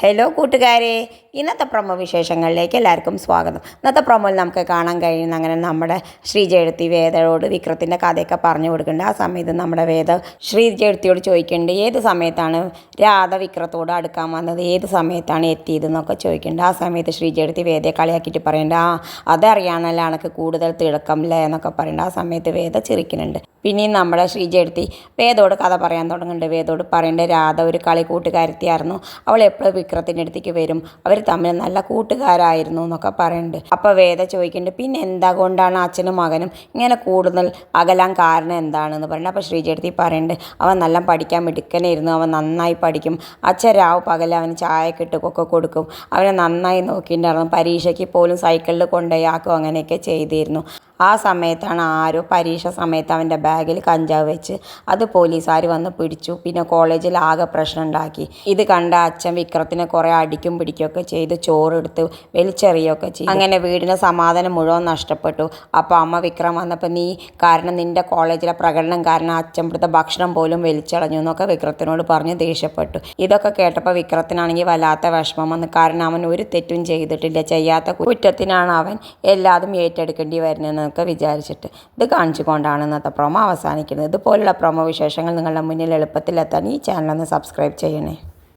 Hello കൂട്ടുകാരെ, ഇന്നത്തെ promo വിശേഷങ്ങളിലേക്ക് എല്ലാവർക്കും സ്വാഗതം. ഇന്നത്തെ പ്രൊമോയിൽ നമുക്ക് കാണാൻ കഴിയുന്ന അങ്ങനെ നമ്മുടെ ശ്രീജയെടുത്തി വേദയോട് വിക്രത്തിൻ്റെ കഥയൊക്കെ പറഞ്ഞു കൊടുക്കുന്നുണ്ട്. ആ സമയത്ത് നമ്മുടെ വേദ ശ്രീജയെടുത്തിയോട് ചോദിക്കുന്നുണ്ട്, ഏത് സമയത്താണ് രാധ വിക്രത്തോട് അടുക്കാൻ വന്നത്, ഏത് സമയത്താണ് എത്തിയതെന്നൊക്കെ ചോദിക്കുന്നുണ്ട്. ആ സമയത്ത് ശ്രീജയെടുത്തി വേദയെ കളിയാക്കിയിട്ട് പറയുന്നുണ്ട്, അതറിയാണല്ലോ എനിക്ക് കൂടുതൽ തിളക്കമില്ലേ എന്നൊക്കെ പറയുന്നുണ്ട്. ആ സമയത്ത് വേദ ചിരിക്കുന്നുണ്ട്. പിന്നെയും നമ്മുടെ ശ്രീജയെടുത്തി വേദോട് കഥ പറയാൻ തുടങ്ങുന്നുണ്ട്. വേദോട് പറയേണ്ടത് രാധ ഒരു കളി കൂട്ടുകാരത്തിയായിരുന്നു, അവൾ എപ്പോഴും വിക്രത്തിൻ്റെ അടുത്തേക്ക് വരും, അവർ തമ്മിൽ നല്ല കൂട്ടുകാരായിരുന്നു എന്നൊക്കെ പറയുന്നുണ്ട്. അപ്പോൾ വേദ ചോദിക്കുന്നുണ്ട്, പിന്നെ എന്താ കൊണ്ടാണ് അച്ഛനും മകനും ഇങ്ങനെ കൂടുതൽ അകലാൻ കാരണം എന്താണെന്ന് പറയുന്നത്. അപ്പോൾ ശ്രീജയെടുത്തി പറയുന്നുണ്ട്, അവൻ നല്ല പഠിക്കാൻ മിടുക്കനായിരുന്നു, അവൻ നന്നായി പഠിക്കും, അച്ഛൻ രാവ് പകൽ അവന് ചായയൊക്കെ ഇട്ടൊക്കെ കൊടുക്കും, അവനെ നന്നായി നോക്കിയിട്ടുണ്ടായിരുന്നു, പരീക്ഷയ്ക്ക് പോലും സൈക്കിളിൽ കൊണ്ടുപോയി ആക്കും, അങ്ങനെയൊക്കെ ചെയ്തിരുന്നു. ആ സമയത്താണ് ആരോ പരീക്ഷ സമയത്ത് അവൻ്റെ ബാഗിൽ കഞ്ചാവ് വെച്ച് അത് പോലീസുകാർ വന്ന് പിടിച്ചു. പിന്നെ കോളേജിൽ ആകെ പ്രശ്നം ഉണ്ടാക്കി. ഇത് കണ്ട അച്ഛൻ വിക്രത്തിനെ കുറേ അടിക്കും പിടിക്കുകയൊക്കെ ചെയ്ത് ചോറെടുത്ത് വലിച്ചെറിയുകയൊക്കെ ചെയ്തു. അങ്ങനെ വീടിൻ്റെ സമാധാനം മുഴുവൻ നഷ്ടപ്പെട്ടു. അപ്പോൾ അമ്മ വിക്രം വന്നപ്പോൾ, നീ കാരണം നിൻ്റെ കോളേജിലെ പ്രകടനം കാരണം അച്ഛൻ ഇവിടുത്തെ ഭക്ഷണം പോലും വലിച്ചളഞ്ഞു എന്നൊക്കെ വിക്രത്തിനോട് പറഞ്ഞ് ദേഷ്യപ്പെട്ടു. ഇതൊക്കെ കേട്ടപ്പോൾ വിക്രത്തിനാണെങ്കിൽ വല്ലാത്ത വിഷമം വന്നു. കാരണം അവൻ ഒരു തെറ്റും ചെയ്തിട്ടില്ല, ചെയ്യാത്ത കുറ്റത്തിനാണ് അവൻ എല്ലാതും ഏറ്റെടുക്കേണ്ടി വരുന്നത് ഒക്കെ വിചാരിച്ചിട്ട്. ഇത് കാണിച്ചുകൊണ്ടാണ് ഇന്നത്തെ പ്രൊമോ അവസാനിക്കുന്നത്. ഇതുപോലുള്ള പ്രൊമോ വിശേഷങ്ങൾ നിങ്ങളുടെ മുന്നിൽ എളുപ്പത്തിൽ എത്താൻ ഈ ചാനൽ ഒന്ന് സബ്സ്ക്രൈബ് ചെയ്യണേ.